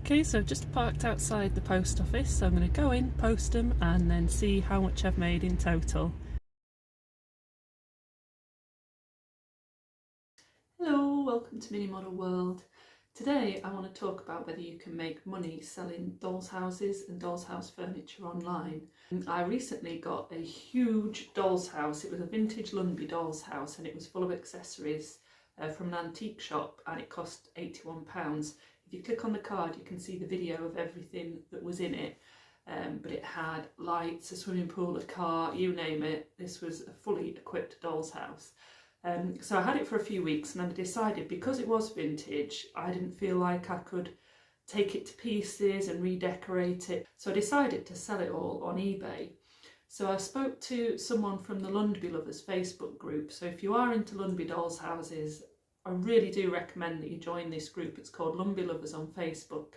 Okay, so I've just parked outside the post office, so I'm going to go in, post them, and then see how much I've made in total. Hello, welcome to Mini Model World. Today I want to talk about whether you can make money selling dolls houses and dolls house furniture online. I recently got a huge dolls house. It was a vintage Lundby dolls house and it was full of accessories from an antique shop, and it cost £81. If you click on the card you can see the video of everything that was in it, but it had lights, a swimming pool, a car, you name it. This was a fully equipped dolls house. So I had it for a few weeks and then I decided, because it was vintage, I didn't feel like I could take it to pieces and redecorate it. So I decided to sell it all on eBay. So I spoke to someone from the Lundby Lovers Facebook group. So if you are into Lundby dolls houses, I really do recommend that you join this group. It's called Lundby Lovers on Facebook.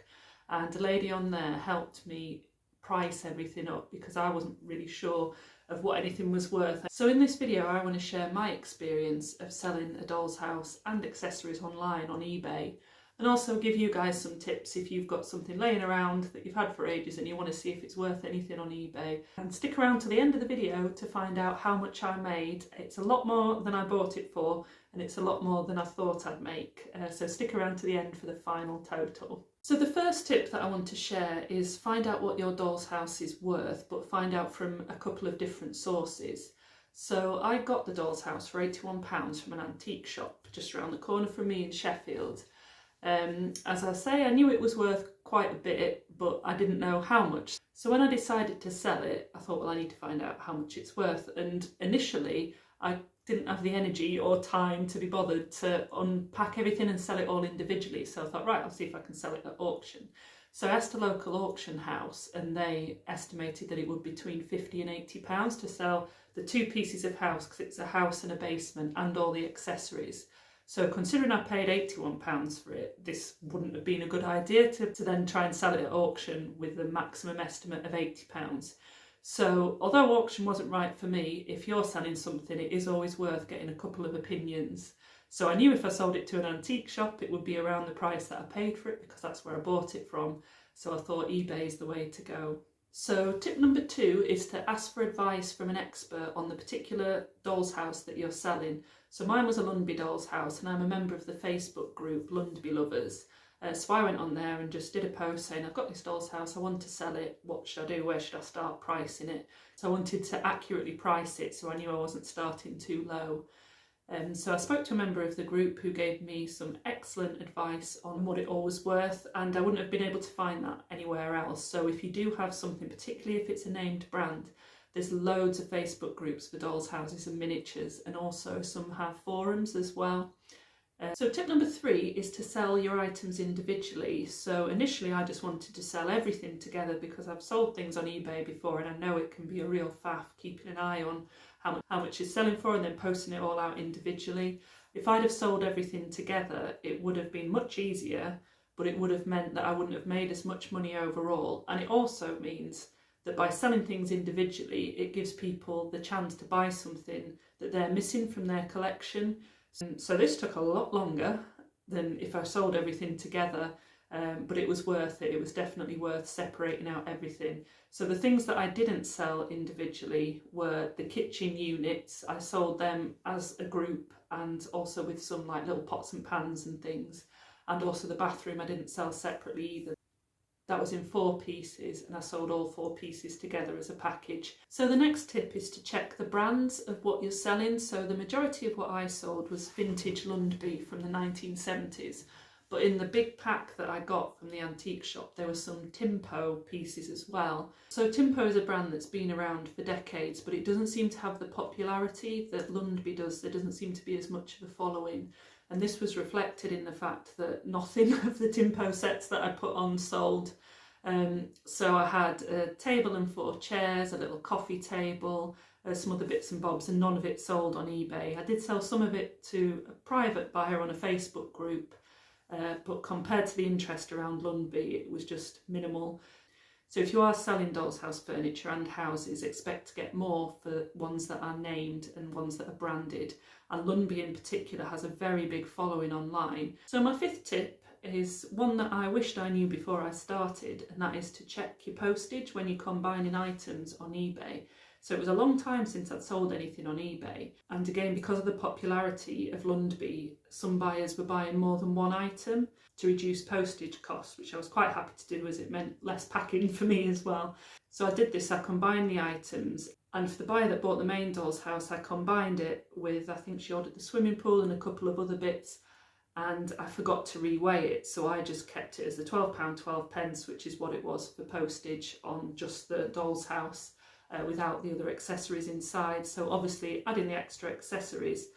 And a lady on there helped me price everything up because I wasn't really sure of what anything was worth. So in this video I want to share my experience of selling a doll's house and accessories online on eBay, and also give you guys some tips if you've got something laying around that you've had for ages and you want to see if it's worth anything on eBay. And stick around to the end of the video to find out how much I made. It's a lot more than I bought it for, and it's a lot more than I thought I'd make. So stick around to the end for the final total. So the first tip that I want to share is find out what your doll's house is worth, but find out from a couple of different sources. So I got the doll's house for £81 from an antique shop just around the corner from me in Sheffield. As I say, I knew it was worth quite a bit, but I didn't know how much. So when I decided to sell it, I thought, well, I need to find out how much it's worth. And initially, I didn't have the energy or time to be bothered to unpack everything and sell it all individually. So I thought, right, I'll see if I can sell it at auction. So I asked a local auction house and they estimated that it would be between £50 and £80 to sell the two pieces of house, because it's a house and a basement and all the accessories. So considering I paid £81 for it, this wouldn't have been a good idea to then try and sell it at auction with the maximum estimate of £80. So although auction wasn't right for me, if you're selling something, it is always worth getting a couple of opinions. So I knew if I sold it to an antique shop, it would be around the price that I paid for it, because that's where I bought it from. So I thought eBay is the way to go. So tip number 2 is to ask for advice from an expert on the particular doll's house that you're selling. So mine was a Lundby doll's house and I'm a member of the Facebook group Lundby Lovers. So I went on there and just did a post saying, I've got this doll's house, I want to sell it, what should I do, where should I start pricing it? So I wanted to accurately price it so I knew I wasn't starting too low. So I spoke to a member of the group who gave me some excellent advice on what it all was worth, and I wouldn't have been able to find that anywhere else. So if you do have something, particularly if it's a named brand, there's loads of Facebook groups for dolls houses and miniatures, and also some have forums as well. So tip number 3 is to sell your items individually. So initially I just wanted to sell everything together because I've sold things on eBay before and I know it can be a real faff keeping an eye on how much it's selling for and then posting it all out individually. If I'd have sold everything together, it would have been much easier, but it would have meant that I wouldn't have made as much money overall. And it also means that by selling things individually, it gives people the chance to buy something that they're missing from their collection. So this took a lot longer than if I sold everything together, but it was worth it. It was definitely worth separating out everything. So the things that I didn't sell individually were the kitchen units. I sold them as a group and also with some like little pots and pans and things. And also the bathroom I didn't sell separately either. That was in 4 pieces and I sold all 4 pieces together as a package. So the next tip is to check the brands of what you're selling. So the majority of what I sold was vintage Lundby from the 1970s. But in the big pack that I got from the antique shop, there were some Timpo pieces as well. So Timpo is a brand that's been around for decades, but it doesn't seem to have the popularity that Lundby does. There doesn't seem to be as much of a following. And this was reflected in the fact that nothing of the Timpo sets that I put on sold. So I had a table and 4 chairs, a little coffee table, some other bits and bobs, and none of it sold on eBay. I did sell some of it to a private buyer on a Facebook group, but compared to the interest around Lundby, it was just minimal. So if you are selling doll's house furniture and houses, expect to get more for ones that are named and ones that are branded. And Lundby in particular has a very big following online. So my 5th tip is one that I wished I knew before I started, and that is to check your postage when you're combining items on eBay. So it was a long time since I'd sold anything on eBay, and again, because of the popularity of Lundby, some buyers were buying more than one item to reduce postage costs, which I was quite happy to do as it meant less packing for me as well. So I did this, I combined the items, and for the buyer that bought the main doll's house, I combined it with, I think she ordered the swimming pool and a couple of other bits, and I forgot to reweigh it, so I just kept it as the £12.12, which is what it was for postage on just the doll's house. Without the other accessories inside. So obviously adding the extra accessories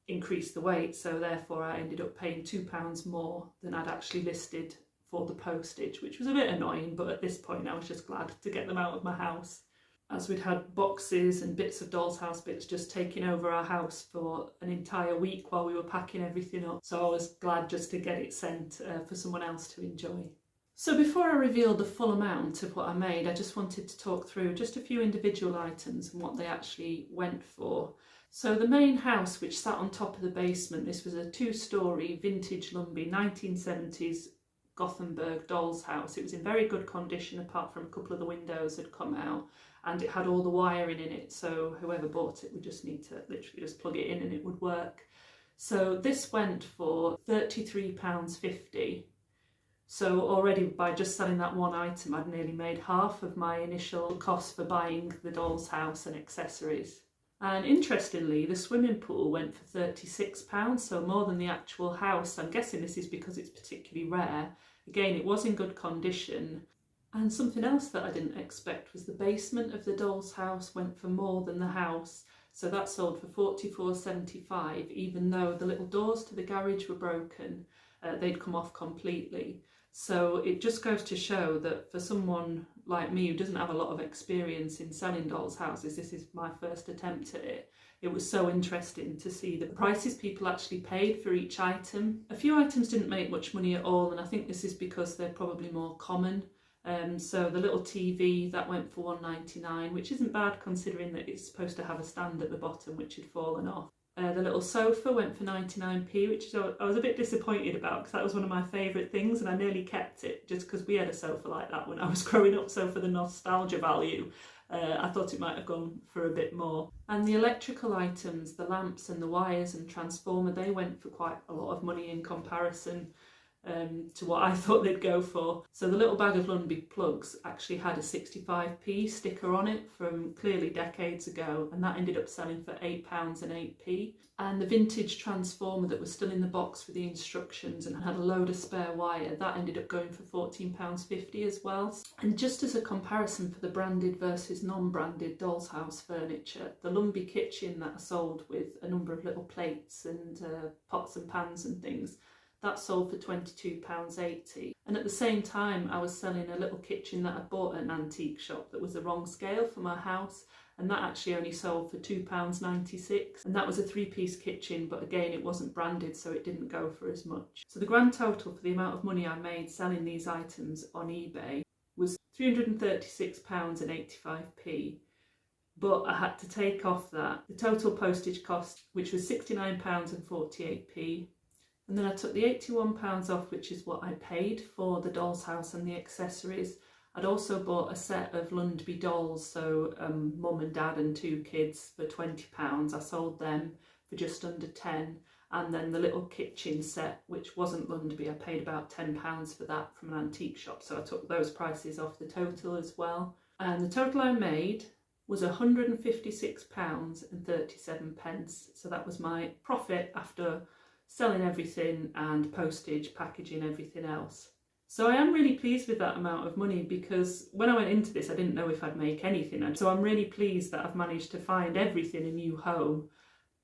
increased the weight, so therefore I ended up paying £2 more than I'd actually listed for the postage, which was a bit annoying, but at this point I was just glad to get them out of my house, as we'd had boxes and bits of doll's house bits just taking over our house for an entire week while we were packing everything up, so I was glad just to get it sent for someone else to enjoy. So before I reveal the full amount of what I made, I just wanted to talk through just a few individual items and what they actually went for. So the main house, which sat on top of the basement, this was a 2-storey vintage Lundby 1970s Gothenburg doll's house. It was in very good condition apart from a couple of the windows had come out, and it had all the wiring in it, so whoever bought it would just need to literally just plug it in and it would work. So this went for £33.50. So already by just selling that one item, I'd nearly made half of my initial cost for buying the doll's house and accessories. And interestingly, the swimming pool went for £36, so more than the actual house. I'm guessing this is because it's particularly rare. Again, it was in good condition. And something else that I didn't expect was the basement of the doll's house went for more than the house. So that sold for £44.75, even though the little doors to the garage were broken. They'd come off completely. So it just goes to show that for someone like me who doesn't have a lot of experience in selling doll's houses, this is my first attempt at it. It was so interesting to see the prices people actually paid for each item. A few items didn't make much money at all, and I think this is because they're probably more common. So the little TV, that went for £1.99, which isn't bad considering that it's supposed to have a stand at the bottom which had fallen off. The little sofa went for 99p, which I was a bit disappointed about because that was one of my favourite things, and I nearly kept it just because we had a sofa like that when I was growing up, so for the nostalgia value I thought it might have gone for a bit more. And the electrical items, the lamps and the wires and transformer, they went for quite a lot of money in comparison to what I thought they'd go for. So the little bag of Lundby plugs actually had a 65p sticker on it from clearly decades ago, and that ended up selling for £8.08. And the vintage transformer that was still in the box with the instructions and had a load of spare wire, that ended up going for £14.50 as well. And just as a comparison for the branded versus non-branded doll's house furniture, the Lundby kitchen that I sold with a number of little plates and pots and pans and things, that sold for £22.80. And at the same time, I was selling a little kitchen that I bought at an antique shop that was the wrong scale for my house, and that actually only sold for £2.96. And that was a 3-piece kitchen, but again, it wasn't branded, so it didn't go for as much. So the grand total for the amount of money I made selling these items on eBay was £336.85. But I had to take off that the total postage cost, which was £69.48. And then I took the £81 off, which is what I paid for the doll's house and the accessories. I'd also bought a set of Lundby dolls, so mum and dad and 2 kids, for £20. I sold them for just under 10. And then the little kitchen set, which wasn't Lundby, I paid about £10 for that from an antique shop. So I took those prices off the total as well. And the total I made was £156.37. So that was my profit after selling everything and postage, packaging, everything else. So I am really pleased with that amount of money, because when I went into this I didn't know if I'd make anything, and so I'm really pleased that I've managed to find everything a new home.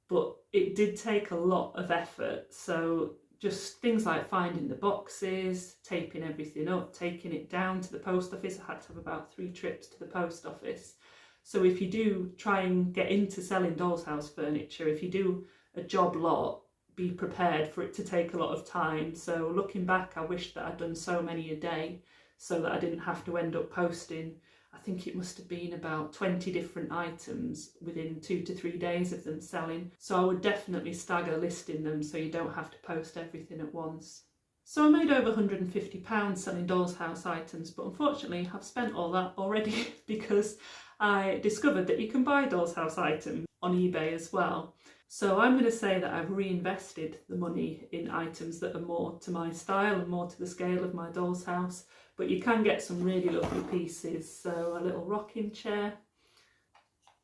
But it did take a lot of effort, so just things like finding the boxes, taping everything up, taking it down to the post office. I had to have about 3 trips to the post office. So if you do try and get into selling doll's house furniture, if you do a job lot, be prepared for it to take a lot of time. So looking back, I wish that I'd done so many a day so that I didn't have to end up posting, I think it must have been about 20 different items within 2 to 3 days of them selling. So I would definitely stagger listing them so you don't have to post everything at once. So I made over £150 selling Dollhouse items, but unfortunately I've spent all that already because I discovered that you can buy Dollhouse items on eBay as well. So I'm going to say that I've reinvested the money in items that are more to my style and more to the scale of my doll's house, but you can get some really lovely pieces. So a little rocking chair,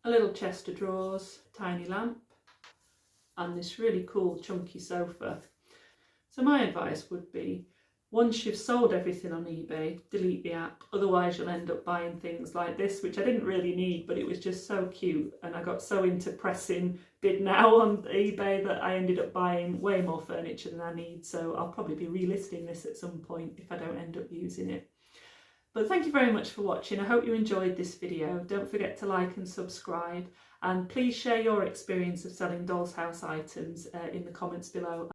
a little chest of drawers, tiny lamp, and this really cool chunky sofa. So my advice would be, once you've sold everything on eBay, delete the app, otherwise you'll end up buying things like this, which I didn't really need, but it was just so cute, and I got so into pressing bid now on eBay that I ended up buying way more furniture than I need, so I'll probably be relisting this at some point if I don't end up using it. But thank you very much for watching. I hope you enjoyed this video. Don't forget to like and subscribe, and please share your experience of selling doll's house items in the comments below.